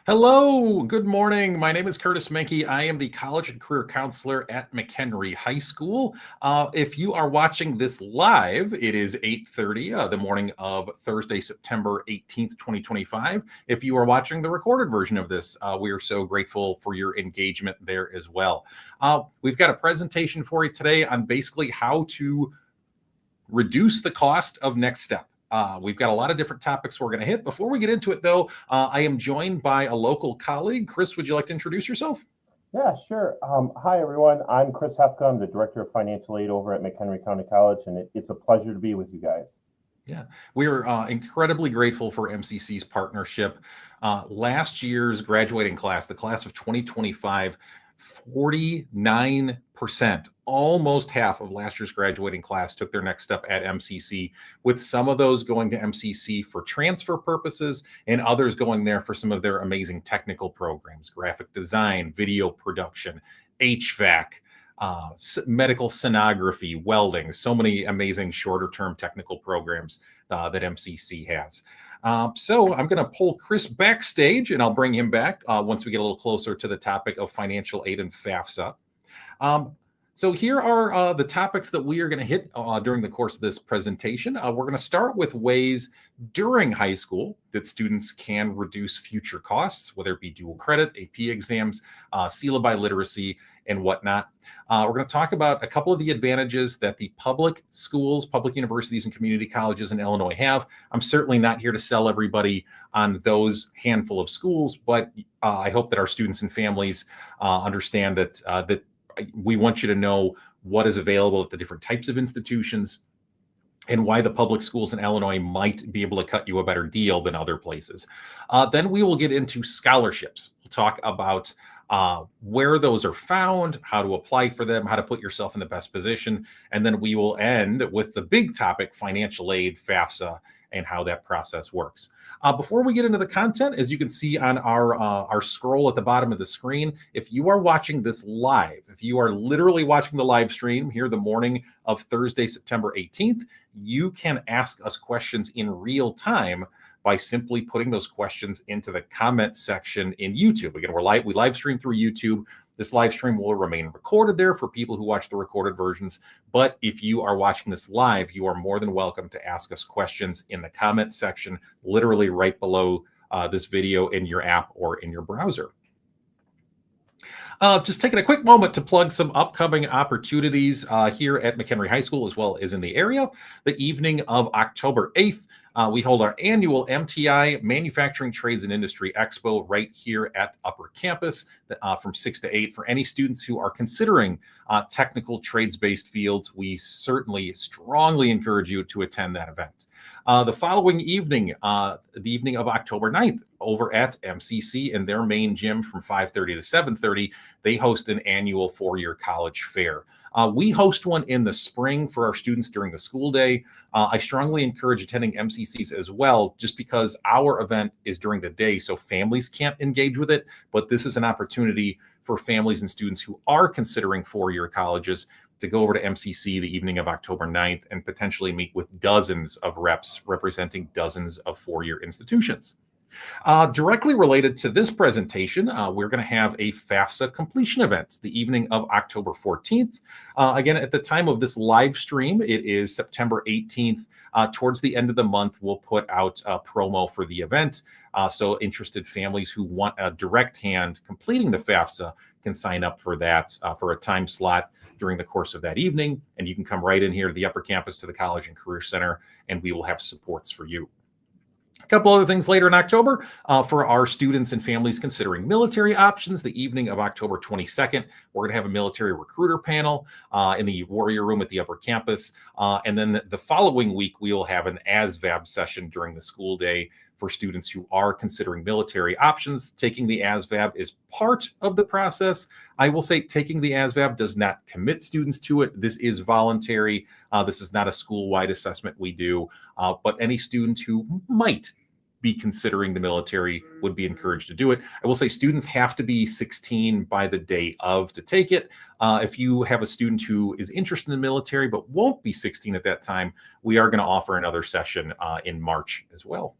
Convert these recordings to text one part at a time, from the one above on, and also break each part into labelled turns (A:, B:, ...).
A: Hello, good morning. My name is Curtis Menke. I am the college and career counselor at McHenry High School. If you are watching this live, it is 8:30, the morning of Thursday, September 18th, 2025. If you are watching the recorded version of this, we are so grateful for your engagement there as well. We've got a presentation for you today on basically how to reduce the cost of Next Step. We've got a lot of different topics we're going to hit. Before we get into it, though, I am joined by a local colleague. Chris, would you like to introduce yourself?
B: Yeah, sure. Hi, everyone. I'm Chris Hefka. I'm the Director of Financial Aid over at McHenry County College, and it's a pleasure to be with you guys.
A: Yeah, we are incredibly grateful for MCC's partnership. Last year's graduating class, the class of 2025, 49%, almost half of last year's graduating class took their next step at MCC, with some of those going to MCC for transfer purposes and others going there for some of their amazing technical programs, graphic design, video production, HVAC, medical sonography, welding, so many amazing shorter term technical programs that MCC has. So I'm going to pull Chris backstage and I'll bring him back once we get a little closer to the topic of financial aid and FAFSA. So here are the topics that we are going to hit during the course of this presentation. We're going to start with ways during high school that students can reduce future costs, whether it be dual credit, AP exams, CELA by literacy, and whatnot. We're going to talk about a couple of the advantages that the public schools, public universities, and community colleges in Illinois have. I'm certainly not here to sell everybody on those handful of schools, but I hope that our students and families understand that we want you to know what is available at the different types of institutions and why the public schools in Illinois might be able to cut you a better deal than other places. Then we will get into scholarships. We'll talk about where those are found, how to apply for them, how to put yourself in the best position. And then we will end with the big topic, financial aid, FAFSA, and how that process works. Before we get into the content, as you can see on our scroll at the bottom of the screen, if you are watching this live, if you are literally watching the live stream here the morning of Thursday, September 18th, you can ask us questions in real time by simply putting those questions into the comment section in YouTube. Again, we live stream through YouTube. This live stream will remain recorded there for people who watch the recorded versions. But if you are watching this live, you are more than welcome to ask us questions in the comment section, literally right below this video in your app or in your browser. Just taking a quick moment to plug some upcoming opportunities here at McHenry High School, as well as in the area. The evening of October 8th, we hold our annual MTI Manufacturing Trades and Industry Expo right here at Upper Campus from 6 to 8. For any students who are considering technical trades-based fields, we certainly strongly encourage you to attend that event. The following evening, the evening of October 9th, over at MCC in their main gym from 5:30 to 7:30, they host an annual four-year college fair. We host one in the spring for our students during the school day. I strongly encourage attending MCCs as well, just because our event is during the day, so families can't engage with it. But this is an opportunity for families and students who are considering four-year colleges to go over to MCC the evening of October 9th and potentially meet with dozens of reps representing dozens of four-year institutions. Directly related to this presentation, we're going to have a FAFSA completion event the evening of October 14th. Again, at the time of this live stream, it is September 18th. Towards the end of the month, we'll put out a promo for the event. So interested families who want a direct hand completing the FAFSA can sign up for that for a time slot during the course of that evening. And you can come right in here to the Upper Campus to the College and Career Center, and we will have supports for you. A couple other things later in October for our students and families considering military options. The evening of October 22nd, we're going to have a military recruiter panel in the Warrior Room at the Upper Campus. And then the following week, we will have an ASVAB session during the school day for students who are considering military options. Taking the ASVAB is part of the process. I will say taking the ASVAB does not commit students to it. This is voluntary. This is not a school-wide assessment we do, but any student who might be considering the military would be encouraged to do it. I will say students have to be 16 by the day of to take it. If you have a student who is interested in the military but won't be 16 at that time, we are going to offer another session in March as well.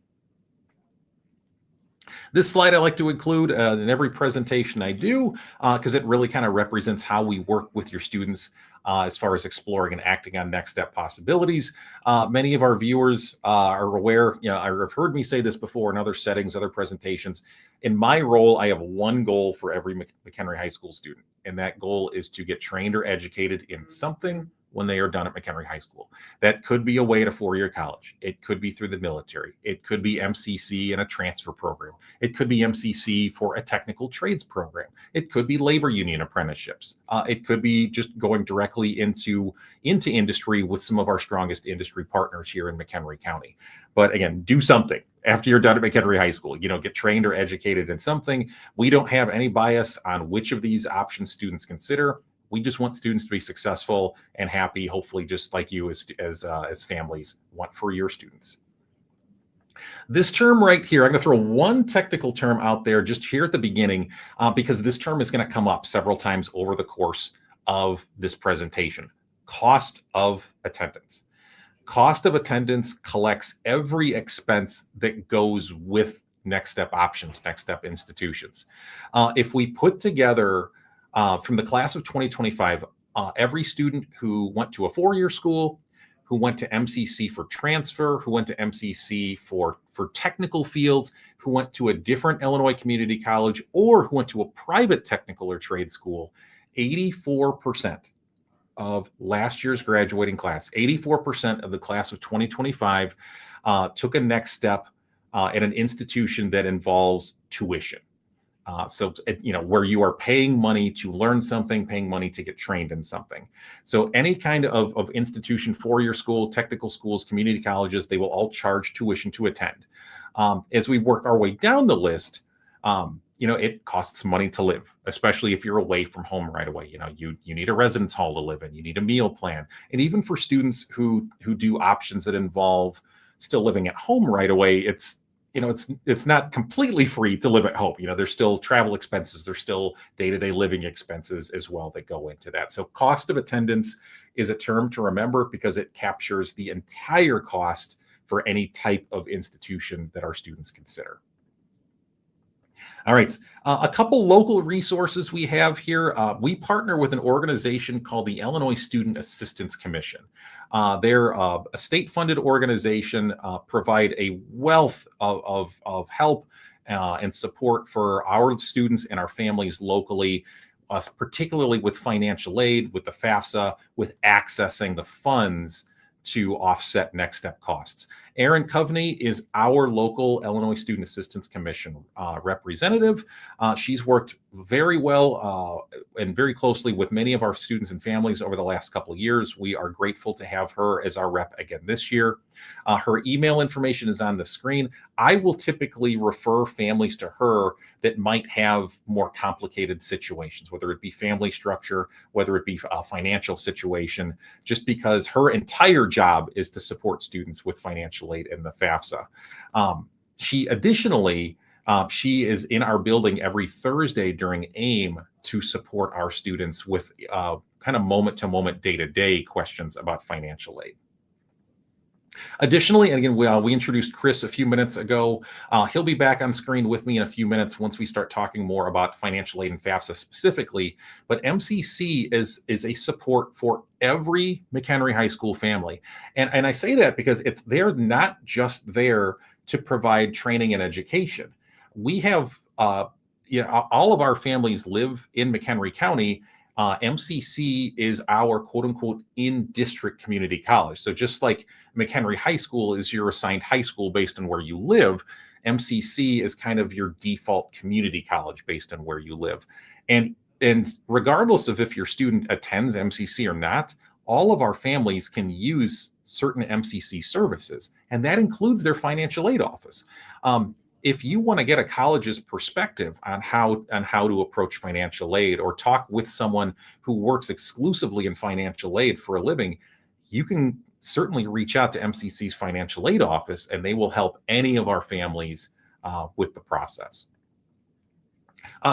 A: This slide I like to include in every presentation I do because it really kind of represents how we work with your students as far as exploring and acting on next step possibilities. Many of our viewers are aware, or have heard me say this before in other settings, other presentations. In my role, I have one goal for every McHenry High School student, and that goal is to get trained or educated in something when they are done at McHenry High School. That could be away at a four-year college. It could be through the military. It could be MCC in a transfer program. It could be MCC for a technical trades program. It could be labor union apprenticeships. It could be just going directly into industry with some of our strongest industry partners here in McHenry County. But again, do something after you're done at McHenry High School. Get trained or educated in something. We don't have any bias on which of these options students consider. We just want students to be successful and happy, hopefully just like you as families want for your students. This term right here, I'm going to throw one technical term out there just here at the beginning because this term is going to come up several times over the course of this presentation. Cost of attendance. Cost of attendance collects every expense that goes with Next Step options, Next Step institutions. If we put together from the class of 2025, every student who went to a four-year school, who went to MCC for transfer, who went to MCC for technical fields, who went to a different Illinois community college, or who went to a private technical or trade school, 84% of last year's graduating class, 84% of the class of 2025 took a next step at an institution that involves tuition. So, where you are paying money to learn something, paying money to get trained in something. So any kind of institution, four-year school, technical schools, community colleges, they will all charge tuition to attend. As we work our way down the list, it costs money to live, especially if you're away from home right away. You need a residence hall to live in, you need a meal plan. And even for students who do options that involve still living at home right away, it's not completely free to live at home. There's still travel expenses. There's still day-to-day living expenses as well that go into that. So cost of attendance is a term to remember because it captures the entire cost for any type of institution that our students consider. All right, a couple local resources we have here. We partner with an organization called the Illinois Student Assistance Commission. They're a state-funded organization, provide a wealth of help and support for our students and our families locally, particularly with financial aid, with the FAFSA, with accessing the funds to offset Next Step costs. Erin Coveney is our local Illinois Student Assistance Commission representative. She's worked very well and very closely with many of our students and families over the last couple of years. We are grateful to have her as our rep again this year. Her email information is on the screen. I will typically refer families to her that might have more complicated situations, whether it be family structure, whether it be a financial situation, just because her entire job is to support students with financial aid in the FAFSA. She additionally, she is in our building every Thursday during AIM to support our students with kind of moment-to-moment, day-to-day questions about financial aid. Additionally, and again, we introduced Chris a few minutes ago. He'll be back on screen with me in a few minutes once we start talking more about financial aid and FAFSA specifically. But MCC is a support for every McHenry High School family. And I say that because they're not just there to provide training and education. We have, all of our families live in McHenry County. MCC is our quote unquote in-district community college. So just like McHenry High School is your assigned high school based on where you live, MCC is kind of your default community college based on where you live. And regardless of if your student attends MCC or not, all of our families can use certain MCC services, and that includes their financial aid office. If you want to get a college's perspective on how to approach financial aid or talk with someone who works exclusively in financial aid for a living, you can certainly reach out to MCC's financial aid office, and they will help any of our families with the process.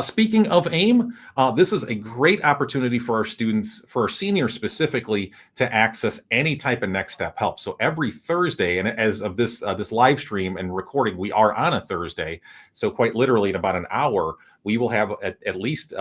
A: Speaking of AIM, this is a great opportunity for our students, for our seniors specifically, to access any type of next step help. So every Thursday, and as of this live stream and recording, we are on a Thursday. So quite literally in about an hour, we will have at least,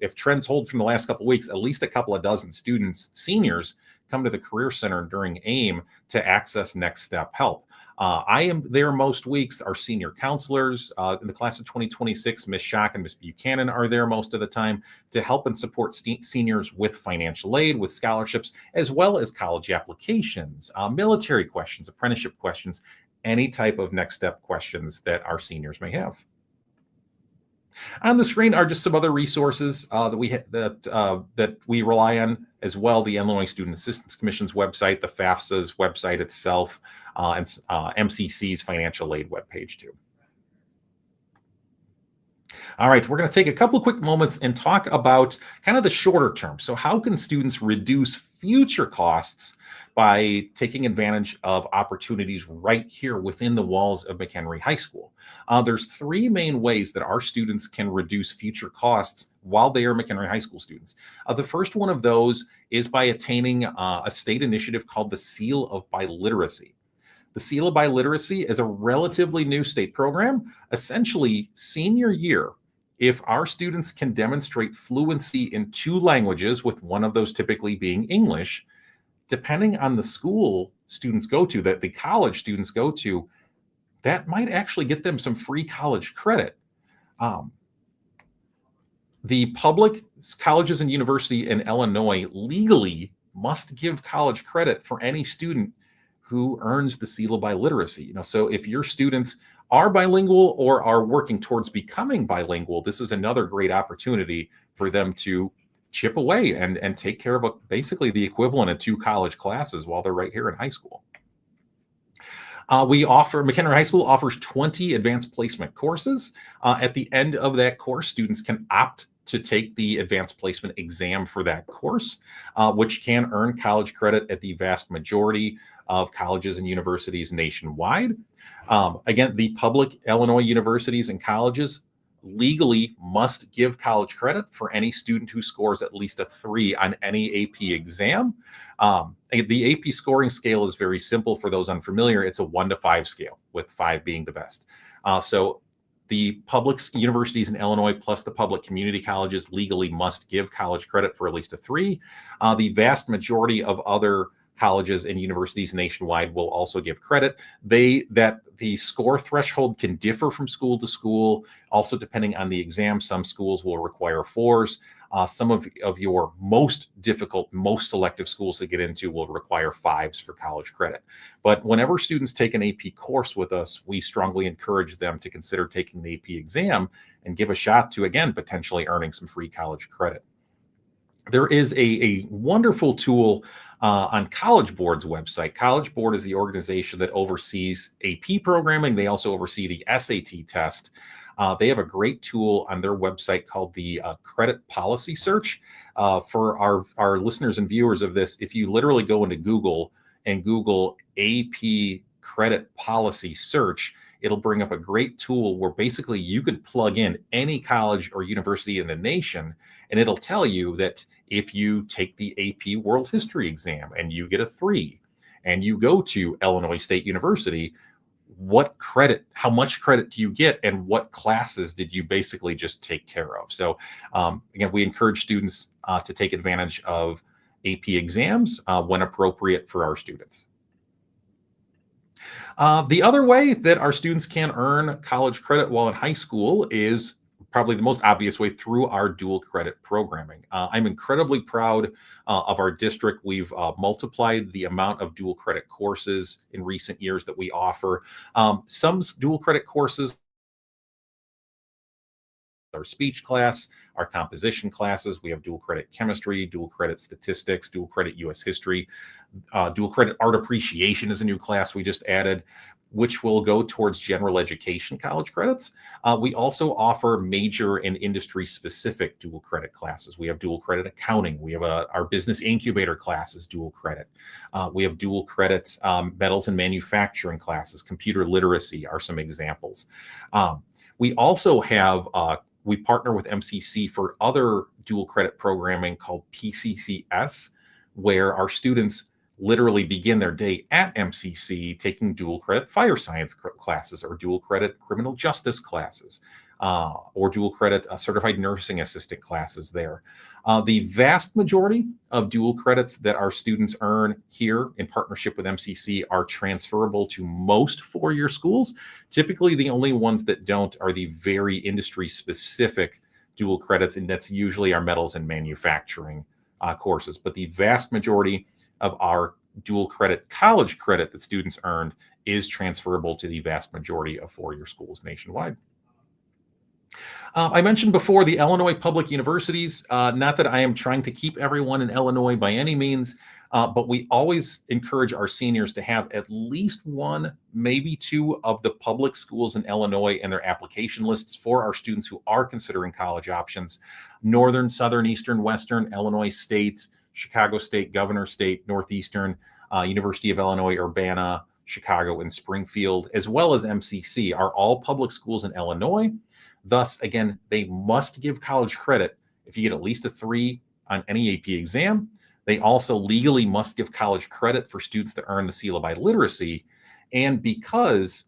A: if trends hold from the last couple of weeks, at least a couple of dozen students, seniors, come to the Career Center during AIM to access next step help. I am there most weeks. Our senior counselors in the class of 2026, Ms. Schock and Ms. Buchanan, are there most of the time to help and support seniors with financial aid, with scholarships, as well as college applications, military questions, apprenticeship questions, any type of next step questions that our seniors may have. On the screen are just some other resources that we rely on as well. The Illinois Student Assistance Commission's website, the FAFSA's website itself, and MCC's financial aid webpage too. All right, we're going to take a couple of quick moments and talk about kind of the shorter term. So how can students reduce future costs by taking advantage of opportunities right here within the walls of McHenry High School? There's three main ways that our students can reduce future costs while they are McHenry High School students. The first one of those is by attaining a state initiative called the Seal of Biliteracy. The Seal of Biliteracy is a relatively new state program. Essentially, senior year, if our students can demonstrate fluency in 2 languages, with one of those typically being English, depending on the school students go to, that the college students go to, that might actually get them some free college credit. The public colleges and university in Illinois legally must give college credit for any student who earns the Seal of Biliteracy. So if your students are bilingual or are working towards becoming bilingual, this is another great opportunity for them to chip away and take care of basically the equivalent of 2 college classes while they're right here in high school. McHenry High School offers 20 advanced placement courses. At the end of that course, students can opt to take the advanced placement exam for that course, which can earn college credit at the vast majority of colleges and universities nationwide. Again, the public Illinois universities and colleges legally must give college credit for any student who scores at least a 3 on any AP exam. The AP scoring scale is very simple for those unfamiliar. It's a 1 to 5 scale, with 5 being the best. So the public universities in Illinois plus the public community colleges legally must give college credit for at least a 3. The vast majority of other colleges and universities nationwide will also give credit. The score threshold can differ from school to school. Also, depending on the exam, some schools will require 4s. Some of your most difficult, most selective schools to get into will require 5s for college credit. But whenever students take an AP course with us, we strongly encourage them to consider taking the AP exam and give a shot to, again, potentially earning some free college credit. There is a wonderful tool on College Board's website. College Board is the organization that oversees AP programming. They also oversee the SAT test. They have a great tool on their website called the Credit Policy Search. For our listeners and viewers of this, if you literally go into Google and Google AP Credit Policy Search, it'll bring up a great tool where basically you can plug in any college or university in the nation, and it'll tell you that if you take the AP World History exam and you get a 3 and you go to Illinois State University, how much credit do you get, and what classes did you basically just take care of? So again, we encourage students to take advantage of AP exams when appropriate for our students. The other way that our students can earn college credit while in high school is probably the most obvious way, through our dual credit programming. I'm incredibly proud of our district. We've multiplied the amount of dual credit courses in recent years that we offer. Some dual credit courses, our speech class, our composition classes. We have dual credit chemistry, dual credit statistics, dual credit U.S. history, dual credit art appreciation is a new class we just added, which will go towards general education college credits. We also offer major and industry-specific dual credit classes. We have dual credit accounting. We have our business incubator classes, dual credit. We have dual credit metals and manufacturing classes. Computer literacy are some examples. We also have we partner with MCC for other dual credit programming called PCCS, where our students literally begin their day at MCC taking dual credit fire science classes or dual credit criminal justice classes or dual credit certified nursing assistant classes there. The vast majority of dual credits that our students earn here in partnership with MCC are transferable to most four-year schools. Typically, the only ones that don't are the very industry-specific dual credits, and that's usually our metals and manufacturing courses. But the vast majority of our dual credit college credit that students earned is transferable to the vast majority of four-year schools nationwide. I mentioned before the Illinois public universities, not that I am trying to keep everyone in Illinois by any means, but we always encourage our seniors to have at least one, maybe two of the public schools in Illinois in their application lists for our students who are considering college options. Northern, Southern, Eastern, Western, Illinois State, Chicago State, Governor State, Northeastern, University of Illinois, Urbana, Chicago, and Springfield, as well as MCC, are all public schools in Illinois. Thus, again, they must give college credit if you get at least a 3 on any AP exam. They also legally must give college credit for students that earn the seal of biliteracy. And because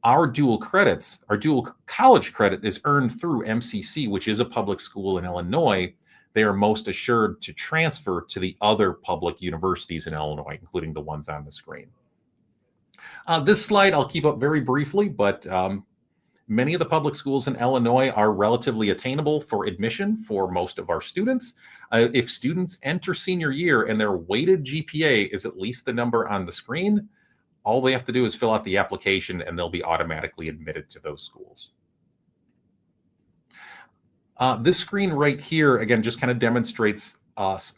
A: our dual credits, our dual college credit is earned through MCC, which is a public school in Illinois, they are most assured to transfer to the other public universities in Illinois, including the ones on the screen. This slide I'll keep up very briefly, but many of the public schools in Illinois are relatively attainable for admission for most of our students. If students enter senior year and their weighted GPA is at least the number on the screen, all they have to do is fill out the application and they'll be automatically admitted to those schools. This screen right here, again, just kind of demonstrates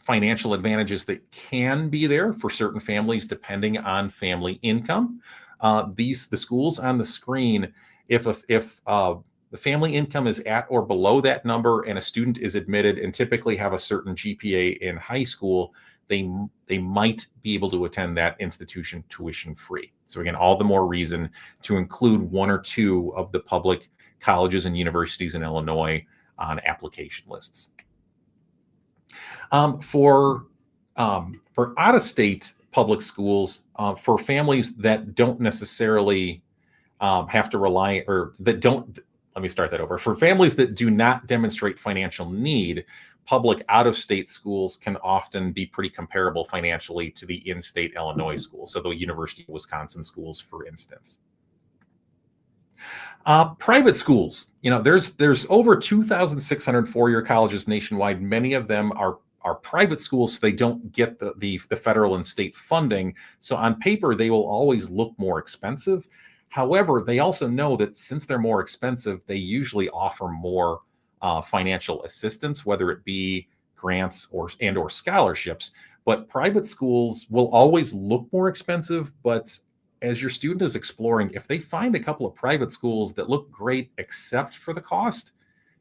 A: financial advantages that can be there for certain families depending on family income. The schools on the screen, if the family income is at or below that number and a student is admitted and typically have a certain GPA in high school, they might be able to attend that institution tuition free. So again, all the more reason to include one or two of the public colleges and universities in Illinois on application lists. For out-of-state public schools, for families that don't necessarily have to rely, or that don't, let me start that over. For families that do not demonstrate financial need, public out-of-state schools can often be pretty comparable financially to the in-state Illinois schools, so the University of Wisconsin schools, for instance. Private schools, there's over 2,600 four-year colleges nationwide. Many of them are private schools, so they don't get the federal and state funding. So on paper, they will always look more expensive. However, they also know that since they're more expensive, they usually offer more financial assistance, whether it be grants or scholarships. But private schools will always look more expensive, but as your student is exploring, if they find a couple of private schools that look great except for the cost,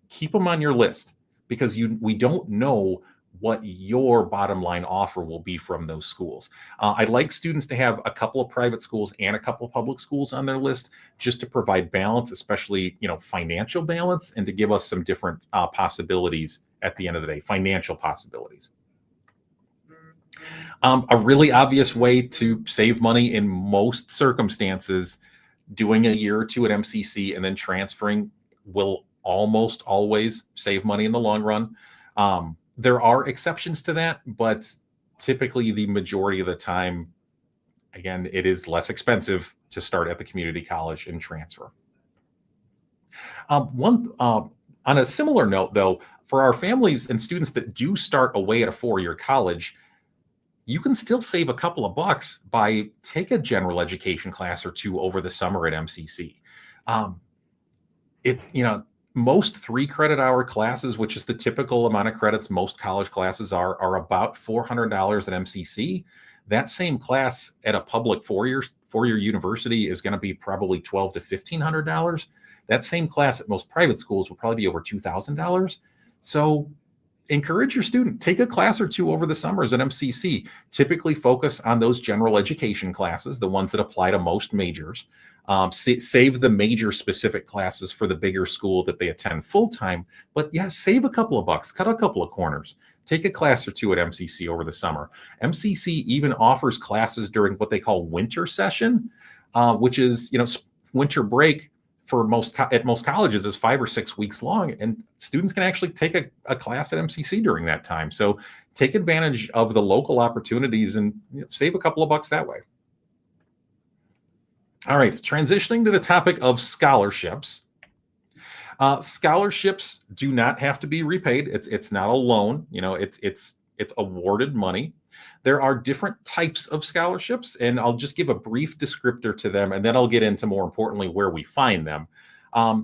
A: keep them on your list, because we don't know what your bottom line offer will be from those schools. I'd like students to have a couple of private schools and a couple of public schools on their list, just to provide balance, especially financial balance, and to give us some different possibilities at the end of the day, financial possibilities. A really obvious way to save money in most circumstances, doing a year or two at MCC and then transferring will almost always save money in the long run. There are exceptions to that, but typically the majority of the time, again, it is less expensive to start at the community college and transfer. On a similar note, though, for our families and students that do start away at a four-year college, you can still save a couple of bucks by take a general education class or two over the summer at MCC. Most 3 credit hour classes, which is the typical amount of credits most college classes are about $400 at MCC. That same class at a public four-year university is going to be probably $1,200 to $1,500. That same class at most private schools will probably be over $2,000. So encourage your student, take a class or two over the summers at MCC. Typically focus on those general education classes, the ones that apply to most majors. Save the major specific classes for the bigger school that they attend full time. But yeah, save a couple of bucks, cut a couple of corners. Take a class or two at MCC over the summer. MCC even offers classes during what they call winter session, which is, winter break for most colleges is 5 or 6 weeks long, and students can actually take a class at MCC during that time. So take advantage of the local opportunities and save a couple of bucks that way. All right, transitioning to the topic of scholarships. Scholarships do not have to be repaid. It's not a loan. It's awarded money. There are different types of scholarships, and I'll just give a brief descriptor to them, and then I'll get into, more importantly, where we find them.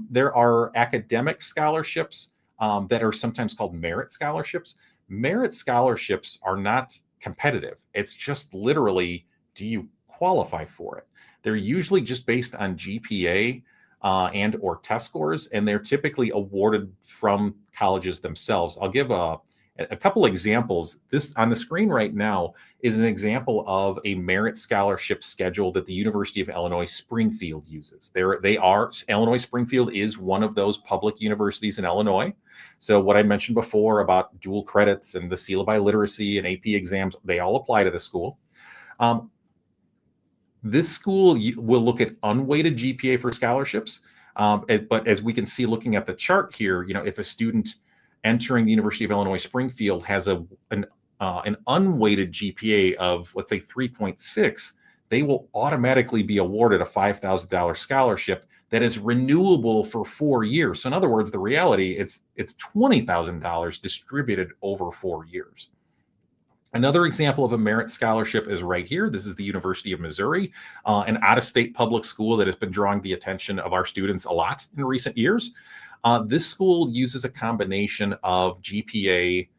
A: There are academic scholarships that are sometimes called merit scholarships. Merit scholarships are not competitive. It's just literally, do you qualify for it? They're usually just based on GPA and or test scores, and they're typically awarded from colleges themselves. I'll give a couple examples. This on the screen right now is an example of a merit scholarship schedule that the University of Illinois Springfield uses. Illinois Springfield is one of those public universities in Illinois. So what I mentioned before about dual credits and the seal of literacy and AP exams, they all apply to the school. This school will look at unweighted GPA for scholarships. But as we can see, looking at the chart here, if a student entering the University of Illinois Springfield has an unweighted GPA of, let's say, 3.6, they will automatically be awarded a $5,000 scholarship that is renewable for 4 years. So in other words, the reality is it's $20,000 distributed over 4 years. Another example of a merit scholarship is right here. This is the University of Missouri, an out-of-state public school that has been drawing the attention of our students a lot in recent years. This school uses a combination of GPA,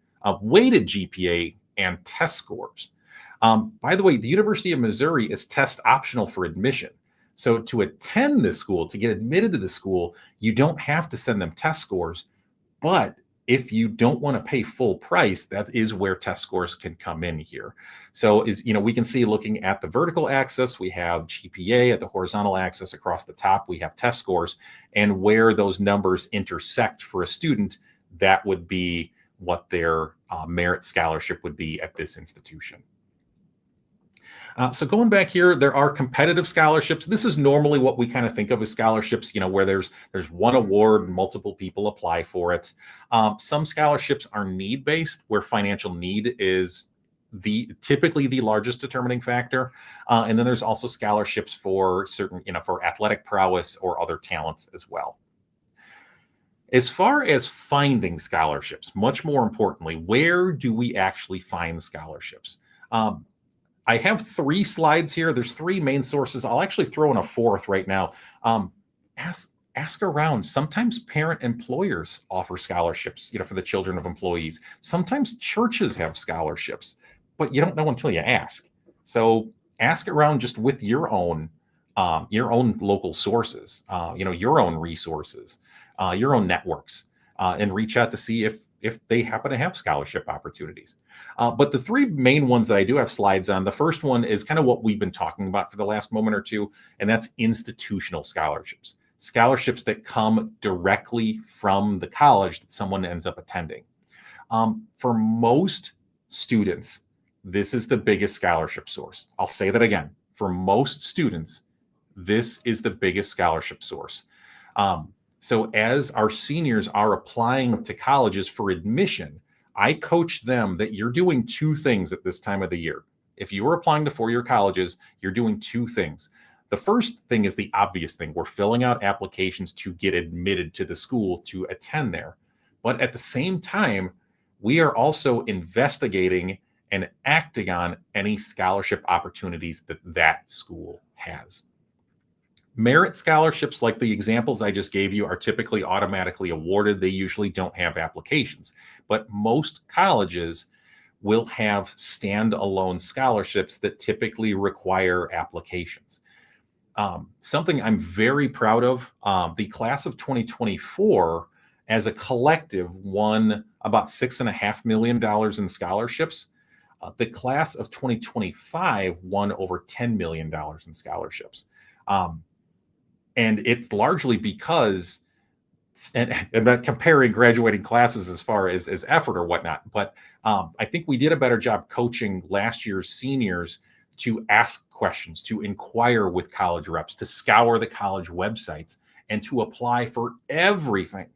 A: weighted GPA, and test scores. By the way, the University of Missouri is test optional for admission. So to attend this school, to get admitted to the school, you don't have to send them test scores, but if you don't want to pay full price, that is where test scores can come in here. So we can see, looking at the vertical axis, we have GPA. At the horizontal axis across the top, we have test scores, and where those numbers intersect for a student, that would be what their merit scholarship would be at this institution. So going back here, there are competitive scholarships. This is normally what we kind of think of as scholarships, where there's one award, multiple people apply for it. Some scholarships are need-based, where financial need is typically the largest determining factor. And then there's also scholarships for certain, for athletic prowess or other talents as well. As far as finding scholarships, much more importantly, where do we actually find scholarships? I have 3 slides here. There's 3 main sources. I'll actually throw in a 4th right now. Ask around. Sometimes parent employers offer scholarships, for the children of employees. Sometimes churches have scholarships, but you don't know until you ask. So ask around just with your own local sources, your own resources, your own networks, and reach out to see if they happen to have scholarship opportunities. But the 3 main ones that I do have slides on, the first one is kind of what we've been talking about for the last moment or two, and that's institutional scholarships. Scholarships that come directly from the college that someone ends up attending. For most students, this is the biggest scholarship source. I'll say that again. For most students, this is the biggest scholarship source. So as our seniors are applying to colleges for admission, I coach them that you're doing 2 things at this time of the year. If you are applying to 4-year colleges, you're doing 2 things. The first thing is the obvious thing. We're filling out applications to get admitted to the school to attend there. But at the same time, we are also investigating and acting on any scholarship opportunities that school has. Merit scholarships, like the examples I just gave you, are typically automatically awarded. They usually don't have applications, but most colleges will have standalone scholarships that typically require applications. Something I'm very proud of, the class of 2024 as a collective won about $6.5 million in scholarships. The class of 2025 won over $10 million in scholarships. And it's largely because, and I'm not comparing graduating classes as far as effort or whatnot, but I think we did a better job coaching last year's seniors to ask questions, to inquire with college reps, to scour the college websites, and to apply for everything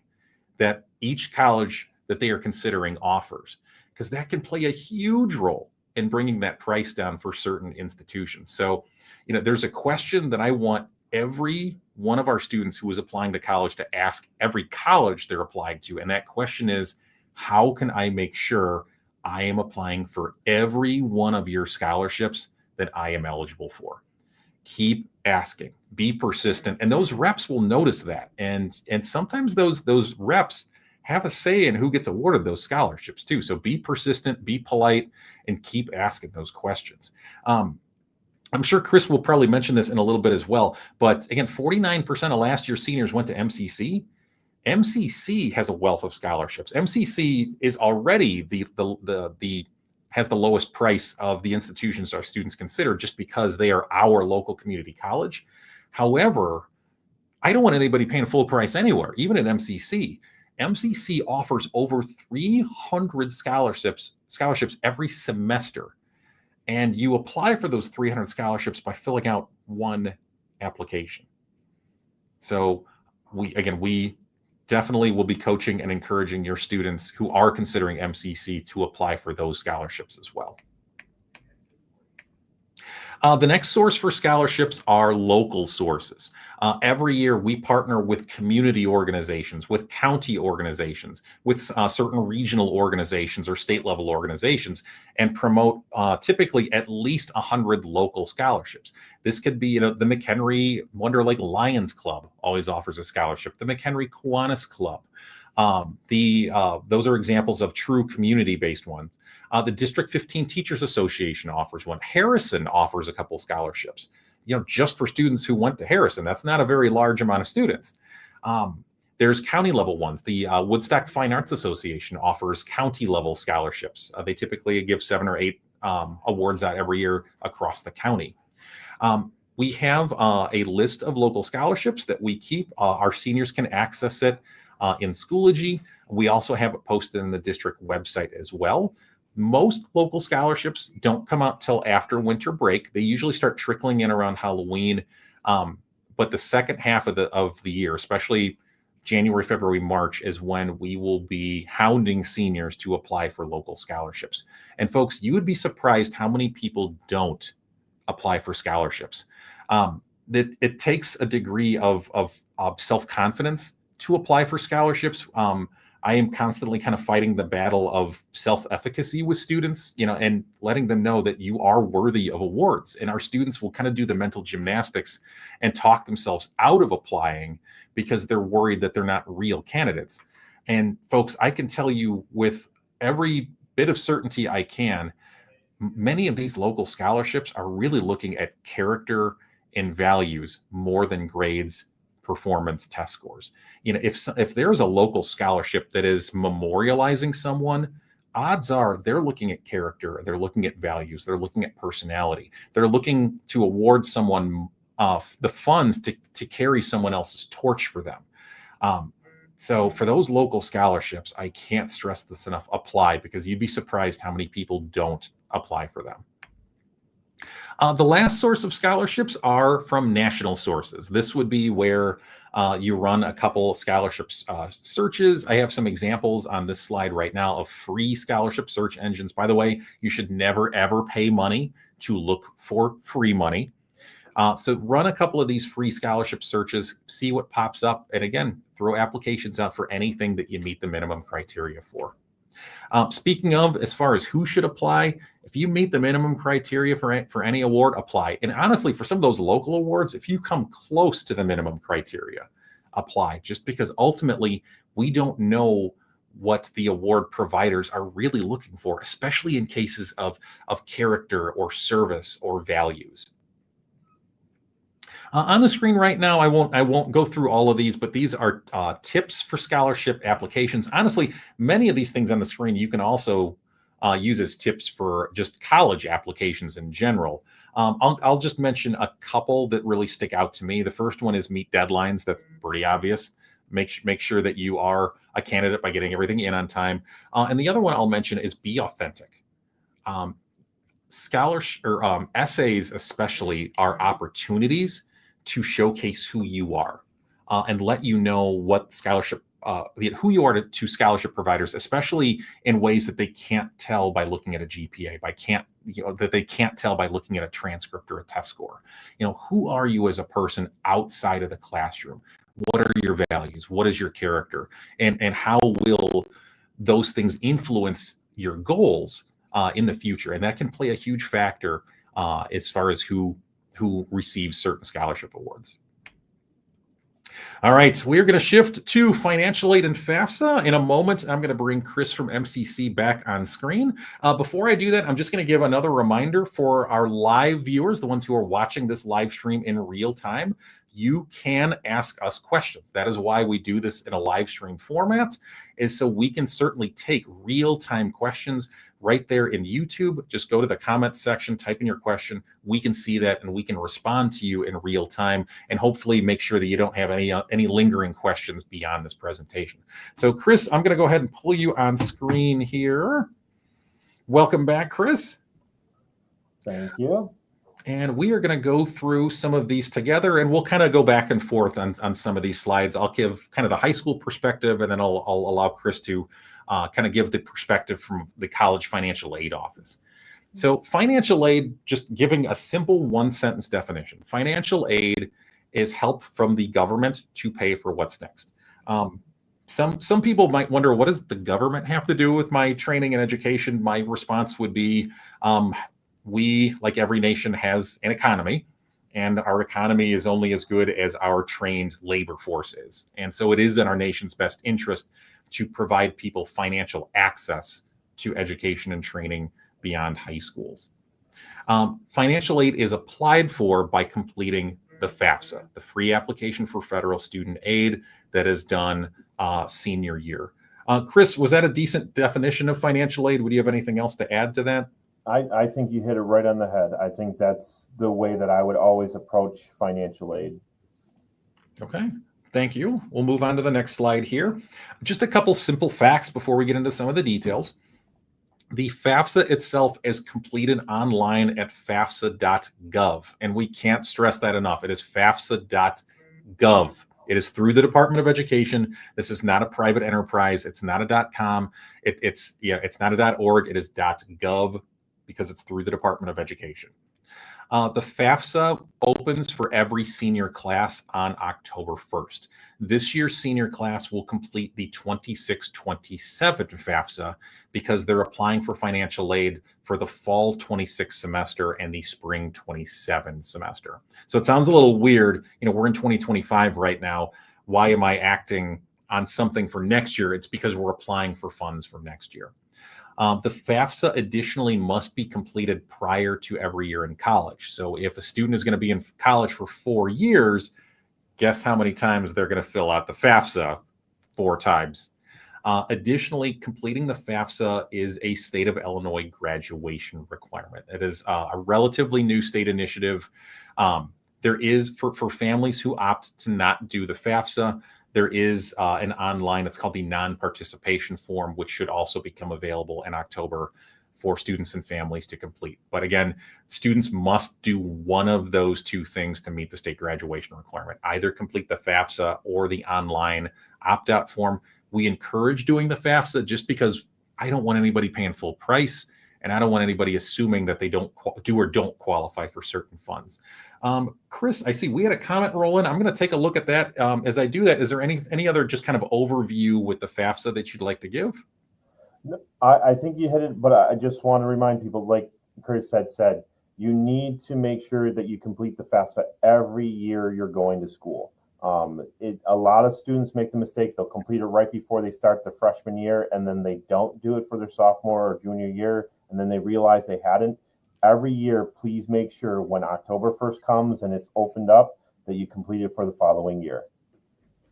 A: that each college that they are considering offers, because that can play a huge role in bringing that price down for certain institutions. So, there's a question that I want every one of our students who is applying to college to ask every college they're applying to. And that question is, how can I make sure I am applying for every one of your scholarships that I am eligible for? Keep asking, be persistent, and those reps will notice that. And sometimes those reps have a say in who gets awarded those scholarships too. So be persistent, be polite, and keep asking those questions. I'm sure Chris will probably mention this in a little bit as well, but again, 49% of last year's seniors went to MCC. MCC has a wealth of scholarships. MCC is already has the lowest price of the institutions our students consider, just because they are our local community college. However, I don't want anybody paying full price anywhere, even at MCC. MCC offers over 300 scholarships every semester. And you apply for those 300 scholarships by filling out one application. So we definitely will be coaching and encouraging your students who are considering MCC to apply for those scholarships as well. The next source for scholarships are local sources. Every year we partner with community organizations, with county organizations, with certain regional organizations or state level organizations, and promote typically at least 100 local scholarships. This could be, the McHenry Wonder Lake Lions Club always offers a scholarship. The McHenry Kiwanis Club. Those are examples of true community-based ones. The District 15 Teachers Association offers one. Harrison offers a couple scholarships, just for students who went to Harrison. That's not a very large amount of students. There's county level ones. The Woodstock Fine Arts Association offers county level scholarships. They typically give 7 or 8 awards out every year across the county. We have a list of local scholarships that we keep. Our seniors can access it in Schoology. We also have it posted in the district website as well. Most local scholarships don't come out till after winter break. They usually start trickling in around Halloween. But the second half of the year, especially January, February, March, is when we will be hounding seniors to apply for local scholarships. And folks, you would be surprised how many people don't apply for scholarships. It takes a degree of self-confidence to apply for scholarships. I am constantly kind of fighting the battle of self-efficacy with students, and letting them know that you are worthy of awards. And our students will kind of do the mental gymnastics and talk themselves out of applying because they're worried that they're not real candidates. And folks, I can tell you with every bit of certainty I can, many of these local scholarships are really looking at character and values more than grades, performance, test scores. If there's a local scholarship that is memorializing someone, odds are they're looking at character, they're looking at values, they're looking at personality, they're looking to award someone the funds to carry someone else's torch for them. So for those local scholarships, I can't stress this enough, apply, because you'd be surprised how many people don't apply for them. The last source of scholarships are from national sources. This would be where you run a couple scholarships searches. I have some examples on this slide right now of free scholarship search engines. By the way, you should never, ever pay money to look for free money. So run a couple of these free scholarship searches, see what pops up, and again, throw applications out for anything that you meet the minimum criteria for. Speaking of, as far as who should apply, if you meet the minimum criteria for any award, apply. And honestly, for some of those local awards, if you come close to the minimum criteria, apply, just because ultimately we don't know what the award providers are really looking for, especially in cases of character or service or values. On the screen right now, I won't go through all of these, but these are tips for scholarship applications. Honestly, many of these things on the screen you can also use as tips for just college applications in general. I'll just mention a couple that really stick out to me. The first one is meet deadlines. That's pretty obvious. Make sure that you are a candidate by getting everything in on time. And the other one I'll mention is be authentic. Scholarship or essays especially are opportunities to showcase who you are and let you know what scholarship who you are to scholarship providers, especially in ways that they can't tell by looking at a GPA, that they can't tell by looking at a transcript or a test score. Who are you as a person outside of the classroom? What are your values? What is your character? And how will those things influence your goals in the future? And that can play a huge factor as far as who receives certain scholarship awards. All right, we're going to shift to financial aid and FAFSA. In a moment, I'm going to bring Chris from MCC back on screen. Before I do that, I'm just going to give another reminder for our live viewers, the ones who are watching this live stream in real time. You can ask us questions. That is why we do this in a live stream format, is so we can certainly take real-time questions right there in YouTube. Just go to the comments section, type in your question. We can see that and we can respond to you in real time and hopefully make sure that you don't have any lingering questions beyond this presentation. So Chris, I'm going to go ahead and pull you on screen here. Welcome back, Chris.
B: Thank you.
A: And we are going to go through some of these together, and we'll kind of go back and forth on some of these slides. I'll give kind of the high school perspective, and then I'll allow Chris to kind of give the perspective from the college financial aid office. So financial aid, just giving a simple one-sentence definition. Financial aid is help from the government to pay for what's next. Some people might wonder, what does the government have to do with my training and education? My response would be, we, like every nation, has an economy, and our economy is only as good as our trained labor force is. And so it is in our nation's best interest to provide people financial access to education and training beyond high schools. Financial aid is applied for by completing the FAFSA, the free application for federal student aid that is done senior year. Chris, was that a decent definition of financial aid? Would you have anything else to add to that?
B: I think you hit it right on the head. I think that's the way that I would always approach financial aid.
A: Okay, thank you. We'll move on to the next slide here. Just a couple simple facts before we get into some of the details. The FAFSA itself is completed online at fafsa.gov, and we can't stress that enough. It is fafsa.gov. It is through the Department of Education. This is not a private enterprise. It's not a .com. It's not a .org. It is .gov because it's through the Department of Education. The FAFSA opens for every senior class on October 1st. This year's senior class will complete the 26-27 FAFSA because they're applying for financial aid for the fall 26 semester and the spring 27 semester. So it sounds a little weird. We're in 2025 right now. Why am I acting on something for next year? It's because we're applying for funds for next year. The FAFSA additionally must be completed prior to every year in college. So if a student is going to be in college for 4 years, guess how many times they're going to fill out the FAFSA? 4 times. Additionally, completing the FAFSA is a state of Illinois graduation requirement. It is a relatively new state initiative. There is, for families who opt to not do the FAFSA, there is an online, it's called the non-participation form, which should also become available in October for students and families to complete. But again, students must do one of those 2 things to meet the state graduation requirement, either complete the FAFSA or the online opt-out form. We encourage doing the FAFSA just because I don't want anybody paying full price, and I don't want anybody assuming that they don't qualify for certain funds. Chris, I see we had a comment roll in. I'm going to take a look at that. As I do that, is there any other just kind of overview with the FAFSA that you'd like to give?
B: I think you hit it, but I just want to remind people, like Chris said, you need to make sure that you complete the FAFSA every year you're going to school. A lot of students make the mistake, they'll complete it right before they start their freshman year, and then they don't do it for their sophomore or junior year, and then they realize they hadn't. Every year, please make sure when October 1st comes and it's opened up that you complete it for the following year.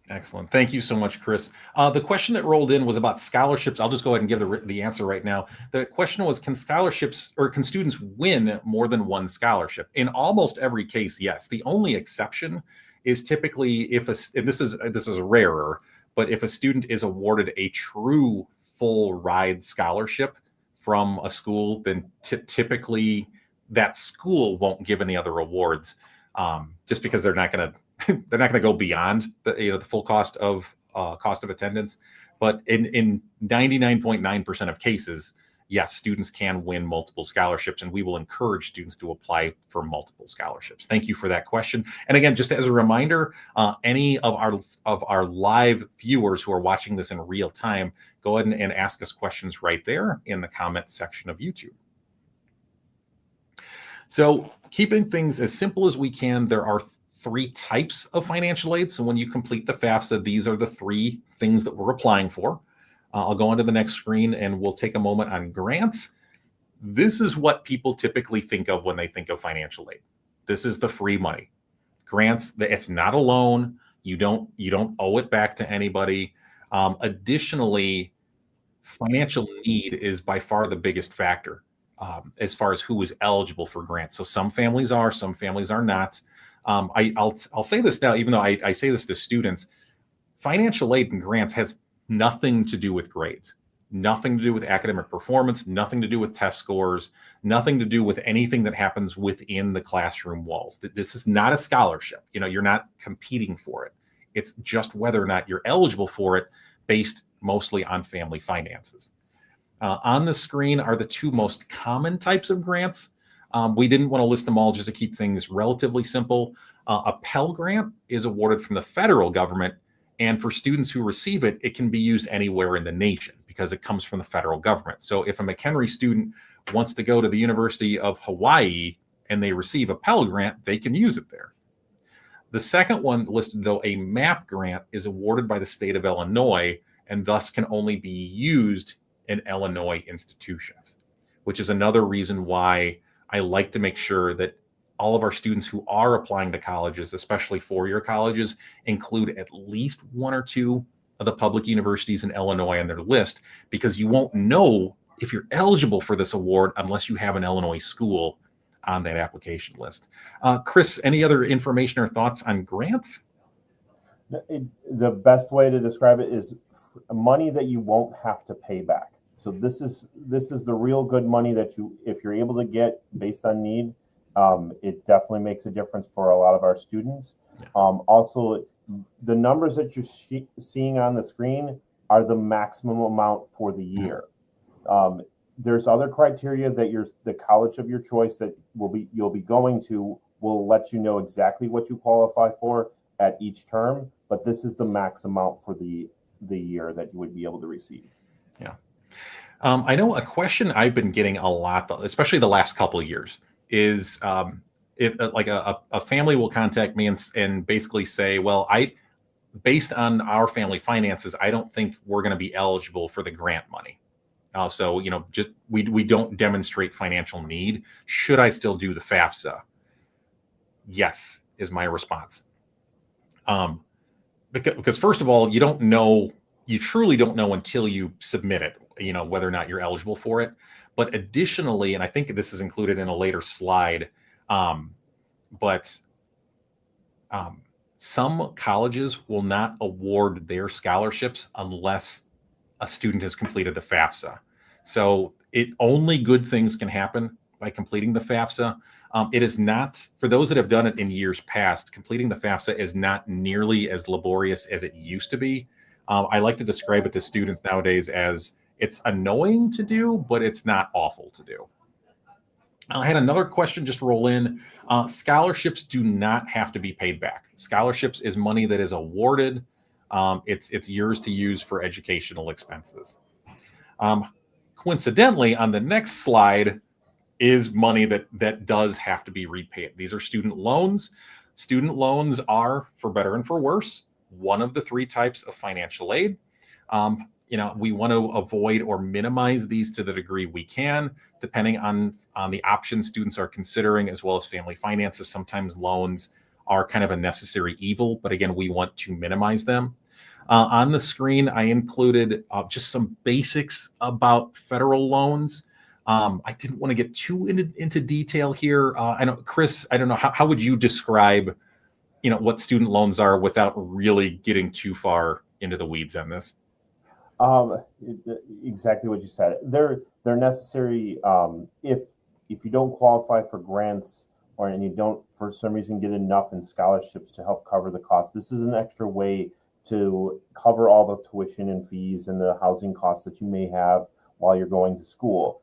A: Excellent. Thank you so much, Chris. The question that rolled in was about scholarships. I'll just go ahead and give the answer right now. The question was, can scholarships or can students win more than one scholarship? In almost every case, yes. The only exception is typically if and this is rarer, but if a student is awarded a true full ride scholarship from a school, then typically that school won't give any other awards, just because they're not going to they're not going to go beyond the full cost of attendance. But in 99.9% of cases, yes, students can win multiple scholarships, and we will encourage students to apply for multiple scholarships. Thank you for that question. And again, just as a reminder, any of our live viewers who are watching this in real time, go ahead and ask us questions right there in the comments section of YouTube. So keeping things as simple as we can, there are 3 types of financial aid. So when you complete the FAFSA, these are the 3 things that we're applying for. I'll go on to the next screen and we'll take a moment on grants. This is what people typically think of when they think of financial aid. This is the free money. Grants, it's not a loan. You don't owe it back to anybody. Additionally, financial need is by far the biggest factor as far as who is eligible for grants. So some families are, some families are not. I'll say this now, even though I say this to students, financial aid and grants has nothing to do with grades, nothing to do with academic performance, nothing to do with test scores, nothing to do with anything that happens within the classroom walls. This is not a scholarship. You're not competing for it. It's just whether or not you're eligible for it based mostly on family finances. On the screen are the 2 most common types of grants. We didn't want to list them all just to keep things relatively simple. A Pell Grant is awarded from the federal government, and for students who receive it, it can be used anywhere in the nation because it comes from the federal government. So if a McHenry student wants to go to the University of Hawaii and they receive a Pell Grant, they can use it there. The second one listed, though, a MAP grant, is awarded by the state of Illinois and thus can only be used in Illinois institutions, which is another reason why I like to make sure that all of our students who are applying to colleges, especially 4-year colleges, include at least 1 or 2 of the public universities in Illinois on their list, because you won't know if you're eligible for this award unless you have an Illinois school on that application list. Chris, any other information or thoughts on grants?
B: The best way to describe it is money that you won't have to pay back. So this is the real good money that if you're able to get based on need, it definitely makes a difference for a lot of our students. Also, the numbers that you're seeing on the screen are the maximum amount for the year. There's other criteria that the college of your choice that you'll be going to will let you know exactly what you qualify for at each term, but this is the max amount for the year that you would be able to receive.
A: Yeah. I know a question I've been getting a lot, especially the last couple of years, is if like a family will contact me and basically say, well, based on our family finances, I don't think we're going to be eligible for the grant money. So, just we don't demonstrate financial need. Should I still do the FAFSA? Yes, is my response. Because first of all, you truly don't know until you submit it, whether or not you're eligible for it. But additionally, and I think this is included in a later slide, but some colleges will not award their scholarships unless a student has completed the FAFSA. So only good things can happen by completing the FAFSA. It is not, for those that have done it in years past, completing the FAFSA is not nearly as laborious as it used to be. I like to describe it to students nowadays as it's annoying to do, but it's not awful to do. I had another question just roll in. Scholarships do not have to be paid back. Scholarships is money that is awarded. It's yours to use for educational expenses. Coincidentally, on the next slide is money that does have to be repaid. These are student loans. Student loans are, for better and for worse, one of the 3 types of financial aid. We want to avoid or minimize these to the degree we can, depending on the options students are considering, as well as family finances. Sometimes loans are kind of a necessary evil, but again, we want to minimize them. On the screen, I included just some basics about federal loans. I didn't want to get too into detail here. I know, Chris, I don't know, how would you describe, what student loans are without really getting too far into the weeds on this?
B: Exactly what you said. They're necessary if you don't qualify for grants and you don't for some reason get enough in scholarships to help cover the cost. This is an extra way to cover all the tuition and fees and the housing costs that you may have while you're going to school.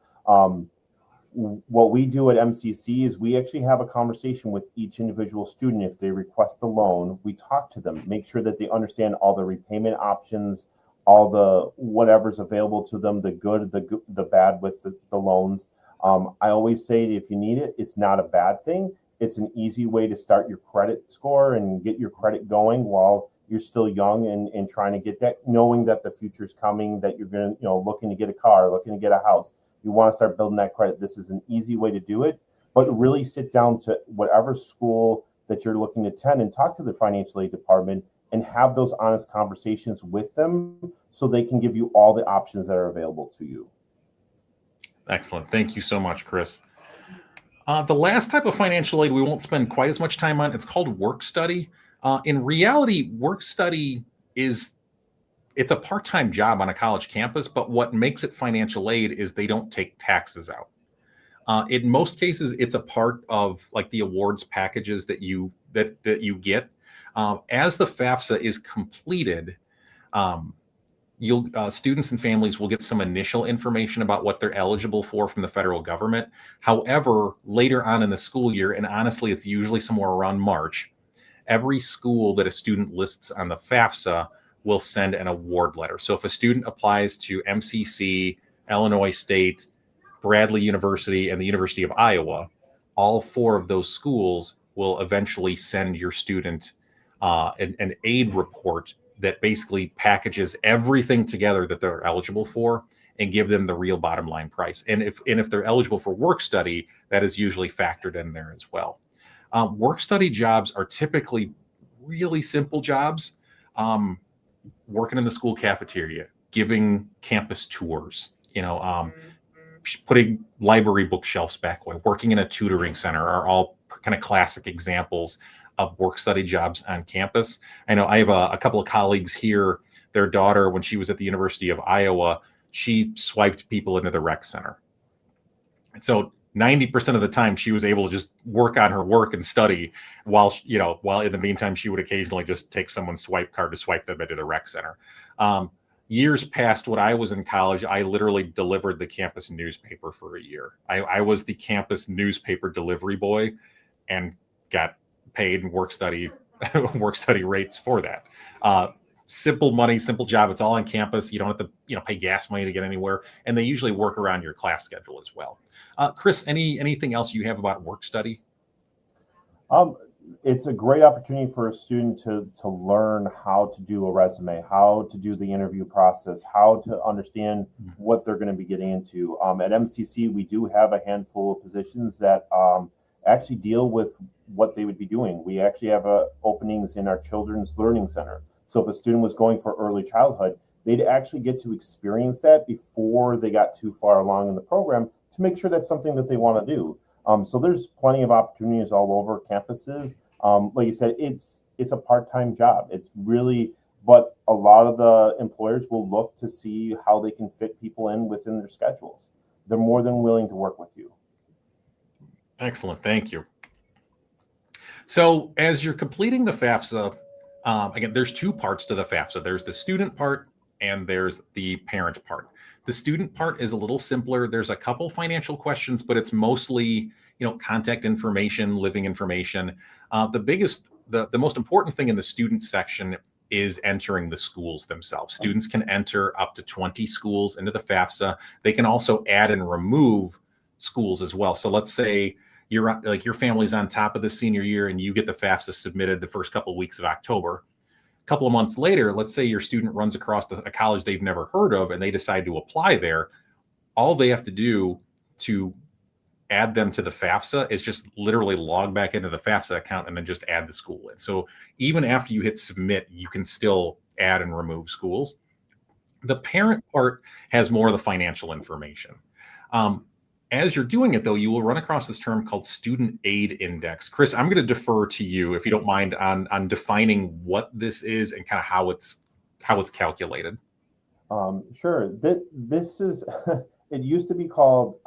B: What we do at MCC is we actually have a conversation with each individual student. If they request a loan, we talk to them, make sure that they understand all the repayment options, all the whatever's available to them, the good, the bad with the loans. I always say if you need it, it's not a bad thing. It's an easy way to start your credit score and get your credit going while you're still young and trying to get that, knowing that the future's coming, that you're going to, looking to get a car, looking to get a house. You want to start building that credit. This is an easy way to do it, but really sit down to whatever school that you're looking to attend and talk to the financial aid department and have those honest conversations with them so they can give you all the options that are available to you.
A: Excellent. Thank you so much, Chris. The last type of financial aid we won't spend quite as much time on. It's called work study. In reality, work study it's a part-time job on a college campus, but what makes it financial aid is they don't take taxes out. In most cases, it's a part of like the awards packages that you get. As the FAFSA is completed, students and families will get some initial information about what they're eligible for from the federal government. However, later on in the school year, and honestly, it's usually somewhere around March, every school that a student lists on the FAFSA will send an award letter. So if a student applies to MCC, Illinois State, Bradley University, and the University of Iowa, all four of those schools will eventually send your student an aid report that basically packages everything together that they're eligible for and give them the real bottom line price. And if they're eligible for work study, that is usually factored in there as well. Work study jobs are typically really simple jobs. Working in the school cafeteria, giving campus tours, putting library bookshelves back away, working in a tutoring center are all kind of classic examples of work study jobs on campus. I know I have a couple of colleagues here, their daughter, when she was at the University of Iowa, she swiped people into the rec center. And so 90% of the time she was able to just work on her work and study while in the meantime, she would occasionally just take someone's swipe card to swipe them into the rec center. Years past when I was in college, I literally delivered the campus newspaper for a year. I was the campus newspaper delivery boy and got paid work study rates for that. Simple money, simple job. It's all on campus. You don't have to, pay gas money to get anywhere. And they usually work around your class schedule as well. Chris, anything else you have about work study?
B: It's a great opportunity for a student to learn how to do a resume, how to do the interview process, how to understand what they're going to be getting into. At MCC, we do have a handful of positions that actually deal with what they would be doing. We actually have openings in our Children's Learning Center. So if a student was going for early childhood, they'd actually get to experience that before they got too far along in the program to make sure that's something that they want to do. So there's plenty of opportunities all over campuses. Like you said, it's a part-time job. It's really, but a lot of the employers will look to see how they can fit people in within their schedules. They're more than willing to work with you.
A: Excellent. Thank you. So as you're completing the FAFSA, again, there's two parts to the FAFSA. There's the student part and there's the parent part. The student part is a little simpler. There's a couple financial questions, but it's mostly, contact information, living information. The most important thing in the student section is entering the schools themselves. Students can enter up to 20 schools into the FAFSA. They can also add and remove schools as well. So let's say your family's on top of the senior year and you get the FAFSA submitted the first couple of weeks of October. A couple of months later, let's say your student runs across a college they've never heard of and they decide to apply there. All they have to do to add them to the FAFSA is just literally log back into the FAFSA account and then just add the school in. So even after you hit submit, you can still add and remove schools. The parent part has more of the financial information. As you're doing it, though, you will run across this term called student aid index. Chris, I'm going to defer to you, if you don't mind, on defining what this is and kind of how it's calculated.
B: Sure. This is, it used to be called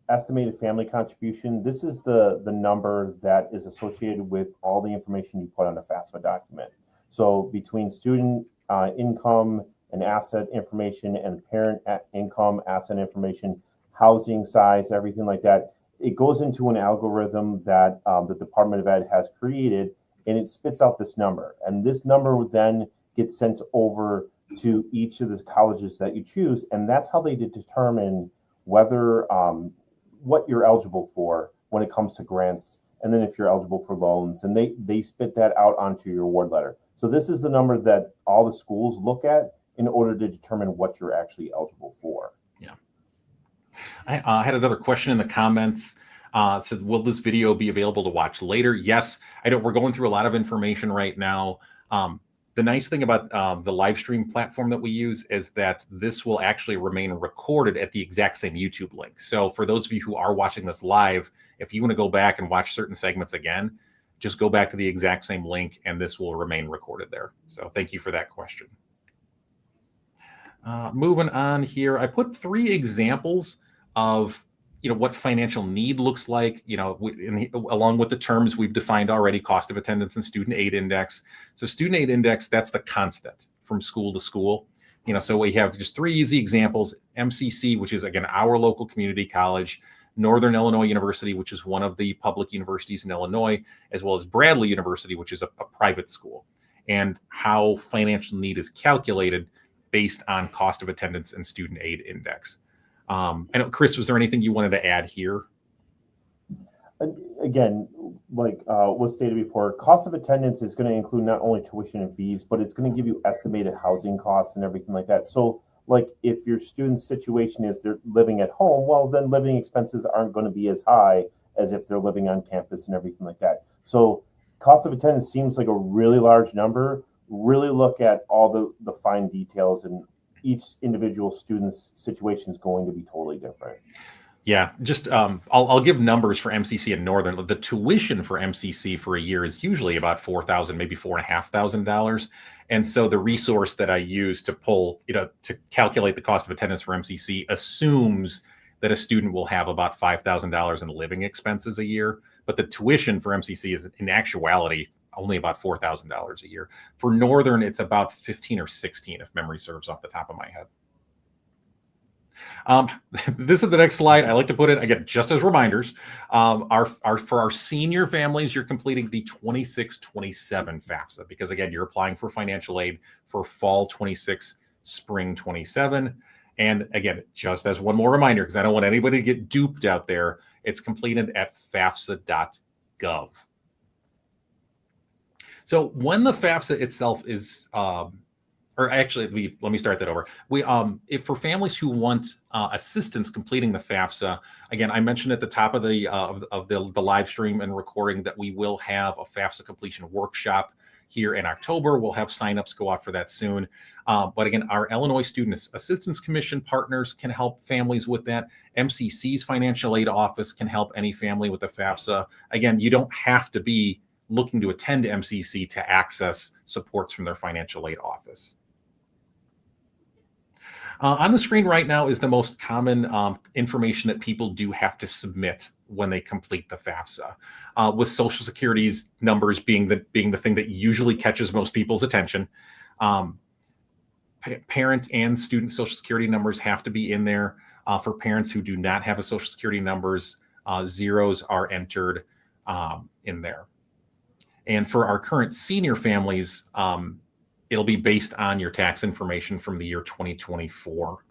B: estimated family contribution. This is the number that is associated with all the information you put on a FAFSA document. So between student income and asset information and parent income, asset information, housing size, everything like that, it goes into an algorithm that the Department of Ed has created, and it spits out this number. And this number would then get sent over to each of the colleges that you choose, and that's how they determine whether what you're eligible for when it comes to grants, and then if you're eligible for loans, and they spit that out onto your award letter. So this is the number that all the schools look at in order to determine what you're actually eligible for.
A: Yeah. I had another question in the comments. It said, will this video be available to watch later? Yes, I know we're going through a lot of information right now. The nice thing about the live stream platform that we use is that this will actually remain recorded at the exact same YouTube link. So for those of you who are watching this live, if you want to go back and watch certain segments again, just go back to the exact same link and this will remain recorded there. So thank you for that question. Moving on here, I put 3 examples of what financial need looks like, along with the terms we've defined already: cost of attendance and student aid index. So student aid index, that's the constant from school to school. So we have just 3 easy examples: MCC, which is, again, our local community college; Northern Illinois University, which is one of the public universities in Illinois; as well as Bradley University, which is a private school, and how financial need is calculated based on cost of attendance and student aid index. I know, Chris, was there anything you wanted to add here?
B: Again, like was stated before, cost of attendance is going to include not only tuition and fees, but it's going to give you estimated housing costs and everything like that. So, like, if your student's situation is they're living at home, well, then living expenses aren't going to be as high as if they're living on campus and everything like that. So, cost of attendance seems like a really large number. Really look at all the fine details, and each individual student's situation is going to be totally different.
A: Yeah, just I'll give numbers for MCC and Northern. The tuition for MCC for a year is usually about $4,000, maybe $4,500. And so the resource that I use to pull, to calculate the cost of attendance for MCC assumes that a student will have about $5,000 in living expenses a year. But the tuition for MCC is, in actuality, only about $4,000 a year. For Northern, it's about 15 or 16, if memory serves, off the top of my head. This is the next slide. I like to put it, again, just as reminders. For our senior families, you're completing the 26-27 FAFSA, because, again, you're applying for financial aid for fall 26, spring 27. And again, just as one more reminder, because I don't want anybody to get duped out there, it's completed at FAFSA.gov. So when the FAFSA itself is, or actually, let me start that over. If for families who want assistance completing the FAFSA, again, I mentioned at the top of the live stream and recording that we will have a FAFSA completion workshop here in October. We'll have signups go out for that soon. But again, our Illinois Student Assistance Commission partners can help families with that. MCC's financial aid office can help any family with the FAFSA. Again, you don't have to be looking to attend MCC to access supports from their financial aid office. On the screen right now is the most common information that people do have to submit when they complete the FAFSA, with Social Security's numbers being the thing that usually catches most people's attention. Parent and student Social Security numbers have to be in there. For parents who do not have a Social Security numbers, zeros are entered in there. And for our current senior families, it'll be based on your tax information from the year 2024.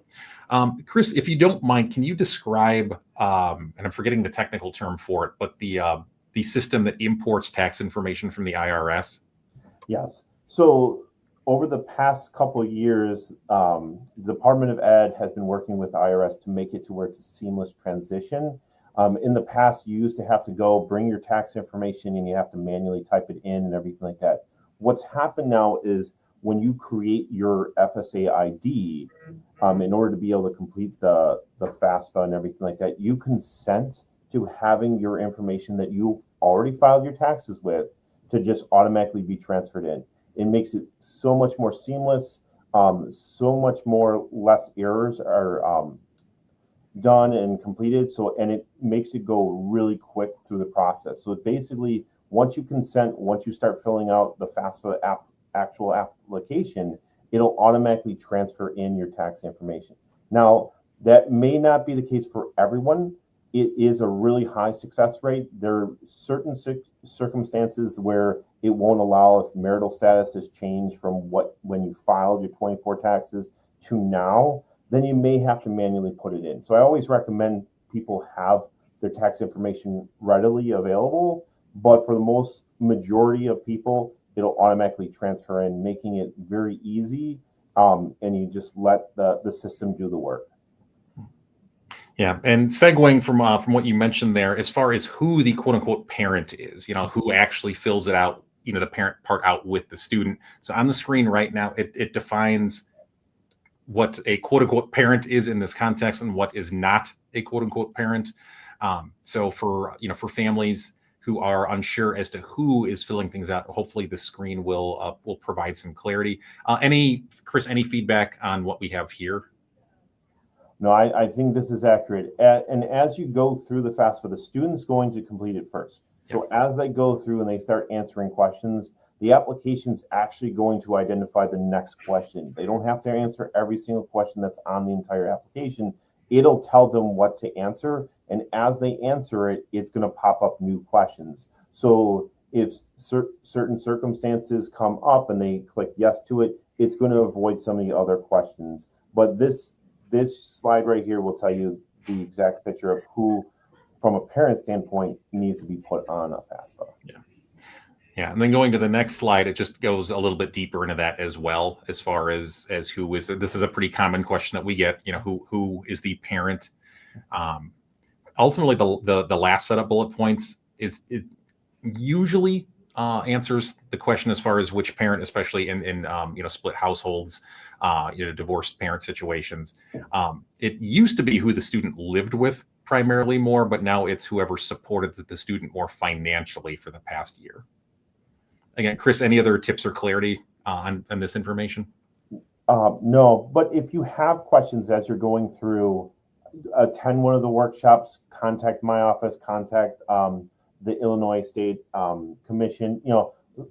A: Chris, if you don't mind, can you describe, and I'm forgetting the technical term for it, but the system that imports tax information from the IRS?
B: Yes. So over the past couple of years, the Department of Ed has been working with IRS to make it to where it's a seamless transition. In the past, you used to have to go bring your tax information and you have to manually type it in and everything like that. What's happened now is when you create your FSA ID, in order to be able to complete the FAFSA and everything like that, you consent to having your information that you've already filed your taxes with to just automatically be transferred in. It makes it so much more seamless, so much more less errors are done and completed. So, and it makes it go really quick through the process. So basically, once you consent, once you start filling out the FAFSA actual application, it'll automatically transfer in your tax information. Now, that may not be the case for everyone. It is a really high success rate. There are certain circumstances where it won't allow if marital status has changed from when you filed your 24 taxes to now, then you may have to manually put it in. So I always recommend people have their tax information readily available, but for the most majority of people, it'll automatically transfer in, making it very easy. And you just let the system do the work.
A: Yeah, and segueing from what you mentioned there, as far as who the quote unquote parent is, who actually fills it out, the parent part out with the student. So on the screen right now, it defines what a quote unquote parent is in this context and what is not a quote unquote parent. So for families who are unsure as to who is filling things out, hopefully the screen will provide some clarity. Chris, any feedback on what we have here?
B: No, I think this is accurate. And as you go through the FAFSA, the student's going to complete it first. So as they go through and they start answering questions, the application's actually going to identify the next question. They don't have to answer every single question that's on the entire application. It'll tell them what to answer. And as they answer it, it's going to pop up new questions. So if certain circumstances come up and they click yes to it, it's going to avoid some of the other questions. But this slide right here will tell you the exact picture of who, from a parent standpoint, needs to be put on a FAFSA.
A: Yeah. And then going to the next slide, it just goes a little bit deeper into that as well, as far as who is. This is a pretty common question that we get. Who is the parent? Ultimately, the last set of bullet points it usually answers the question as far as which parent, especially in split households, divorced parent situations. It used to be who the student lived with primarily more, but now it's whoever supported the student more financially for the past year. Again, Chris, any other tips or clarity on this information?
B: No, but if you have questions as you're going through, attend one of the workshops, contact my office, contact the Illinois State Commission.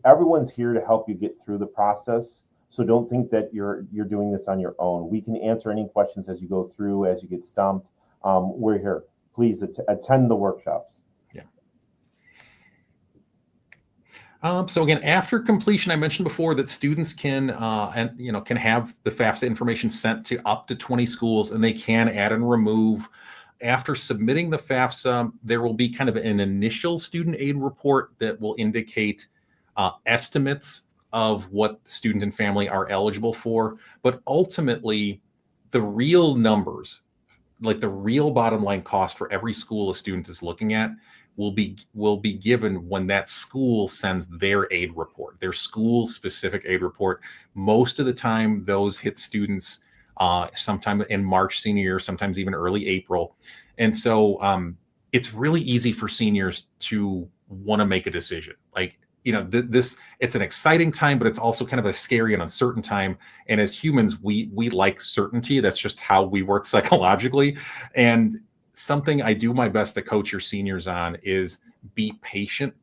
B: Everyone's here to help you get through the process. So don't think that you're doing this on your own. We can answer any questions as you go through, as you get stumped. We're here. Please attend the workshops.
A: So again, after completion, I mentioned before that students can have the FAFSA information sent to up to 20 schools, and they can add and remove. After submitting the FAFSA, there will be kind of an initial student aid report that will indicate estimates of what the student and family are eligible for. But ultimately, the real numbers, like the real bottom line cost for every school a student is looking at, will be given when that school sends their aid report, their school specific aid report. Most of the time, those hit students sometime in March senior year, sometimes even early April. And so it's really easy for seniors to want to make a decision. Like, it's an exciting time, but it's also kind of a scary and uncertain time. And as humans, we like certainty. That's just how we work psychologically. And something I do my best to coach your seniors on is be patient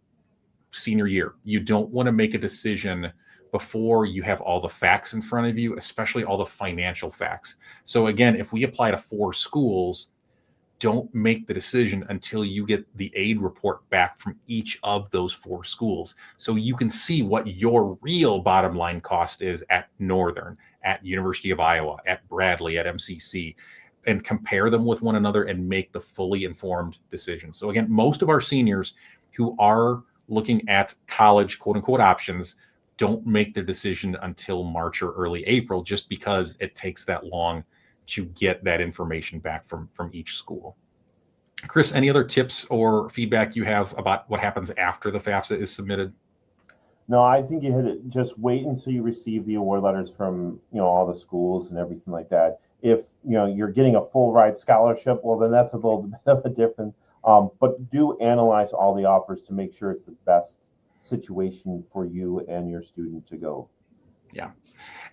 A: senior year. You don't want to make a decision before you have all the facts in front of you, especially all the financial facts. So again, if we apply to 4 schools, don't make the decision until you get the aid report back from each of those 4 schools. So you can see what your real bottom line cost is at Northern, at University of Iowa, at Bradley, at MCC, and compare them with one another and make the fully informed decision. So again, most of our seniors who are looking at college, quote unquote, options don't make their decision until March or early April, just because it takes that long to get that information back from each school. Chris, any other tips or feedback you have about what happens after the FAFSA is submitted?
B: No, I think you hit it. Just wait until you receive the award letters from all the schools and everything like that. If you're getting a full ride scholarship, well then that's a little bit of a different. But do analyze all the offers to make sure it's the best situation for you and your student to go.
A: Yeah.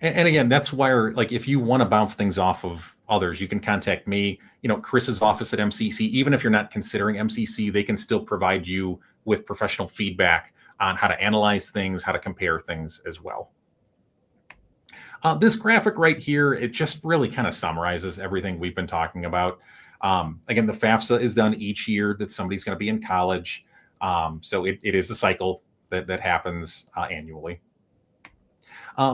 A: And again, that's where, like, if you want to bounce things off of others, you can contact me, Chris's office at MCC. Even if you're not considering MCC, they can still provide you with professional feedback on how to analyze things, how to compare things as well. This graphic right here, it just really kind of summarizes everything we've been talking about. Again, the FAFSA is done each year that somebody's going to be in college. So it is a cycle that happens annually.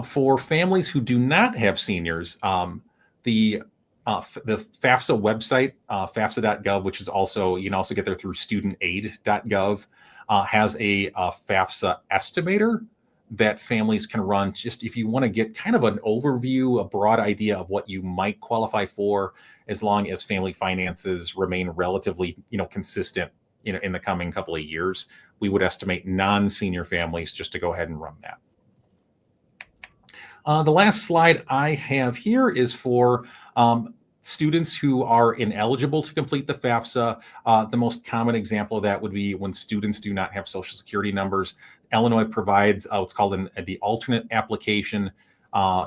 A: For families who do not have seniors, the FAFSA website, FAFSA.gov, which is also, you can also get there through studentaid.gov, has a FAFSA estimator that families can run just if you want to get kind of an overview, a broad idea of what you might qualify for, as long as family finances remain relatively, consistent, in the coming couple of years. We would estimate non-senior families just to go ahead and run that. The last slide I have here is for students who are ineligible to complete the FAFSA. The most common example of that would be when students do not have Social Security numbers. Illinois provides what's called the alternate application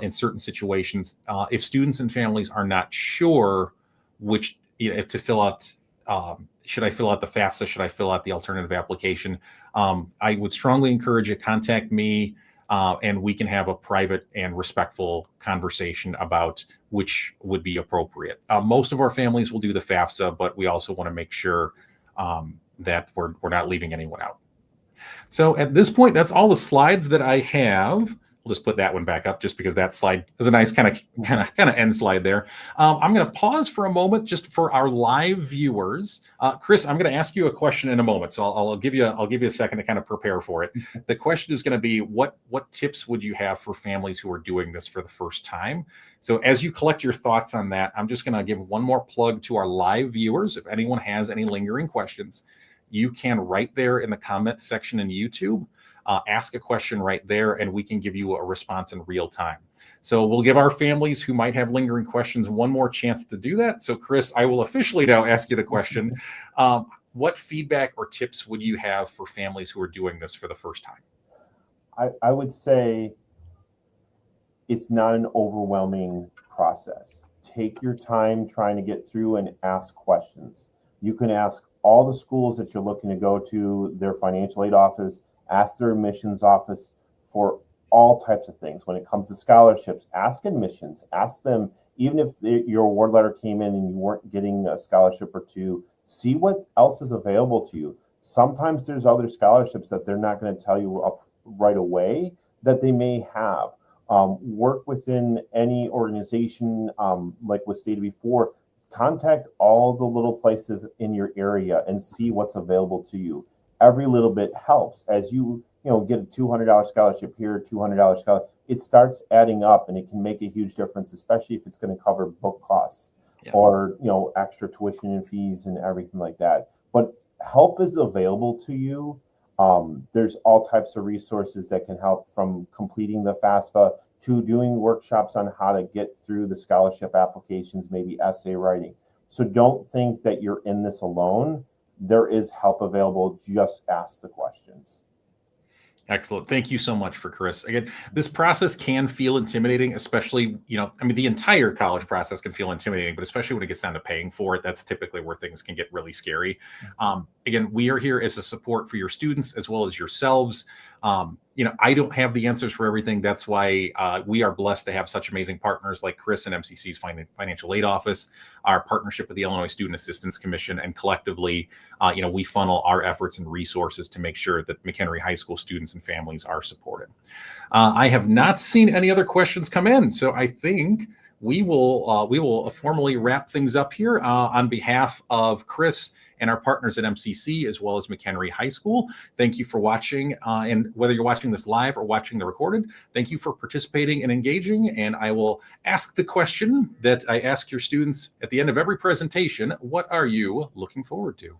A: in certain situations. If students and families are not sure which, to fill out, should I fill out the FAFSA, should I fill out the alternative application, I would strongly encourage you to contact me. And we can have a private and respectful conversation about which would be appropriate. Most of our families will do the FAFSA, but we also want to make sure that we're not leaving anyone out. So at this point, that's all the slides that I have. We'll just put that one back up just because that slide is a nice kind of end slide there. I'm going to pause for a moment just for our live viewers. Chris, I'm going to ask you a question in a moment, so I'll give you a second to kind of prepare for it. The question is going to be, what tips would you have for families who are doing this for the first time? So as you collect your thoughts on that, I'm just going to give one more plug to our live viewers. If anyone has any lingering questions, you can write there in the comment section in YouTube. Ask a question right there, and we can give you a response in real time. So we'll give our families who might have lingering questions one more chance to do that. So Chris, I will officially now ask you the question. What feedback or tips would you have for families who are doing this for the first time?
B: I would say it's not an overwhelming process. Take your time trying to get through and ask questions. You can ask all the schools that you're looking to go to, their financial aid office, ask their admissions office for all types of things. When it comes to scholarships, ask admissions, ask them, even if your award letter came in and you weren't getting a scholarship or two, see what else is available to you. Sometimes there's other scholarships that they're not going to tell you up right away that they may have. Work within any organization, like was stated before, contact all the little places in your area and see what's available to you. Every little bit helps. As you get a $200 scholarship here, $200 scholarship, it starts adding up, and it can make a huge difference, especially if it's going to cover book costs or extra tuition and fees and everything like that. But help is available to you. There's all types of resources that can help, from completing the FAFSA to doing workshops on how to get through the scholarship applications, maybe essay writing. So don't think that you're in this alone. There is help available. Just ask the questions.
A: Excellent. Thank you so much for Chris. Again, this process can feel intimidating, especially, the entire college process can feel intimidating, but especially when it gets down to paying for it, that's typically where things can get really scary. Again, we are here as a support for your students as well as yourselves. I don't have the answers for everything. That's why we are blessed to have such amazing partners like Chris and MCC's Financial Aid Office, our partnership with the Illinois Student Assistance Commission, and collectively, we funnel our efforts and resources to make sure that McHenry High School students and families are supported. I have not seen any other questions come in, so I think we will formally wrap things up here on behalf of Chris and our partners at MCC, as well as McHenry High School. Thank you for watching, and whether you're watching this live or watching the recorded, thank you for participating and engaging. And I will ask the question that I ask your students at the end of every presentation: what are you looking forward to?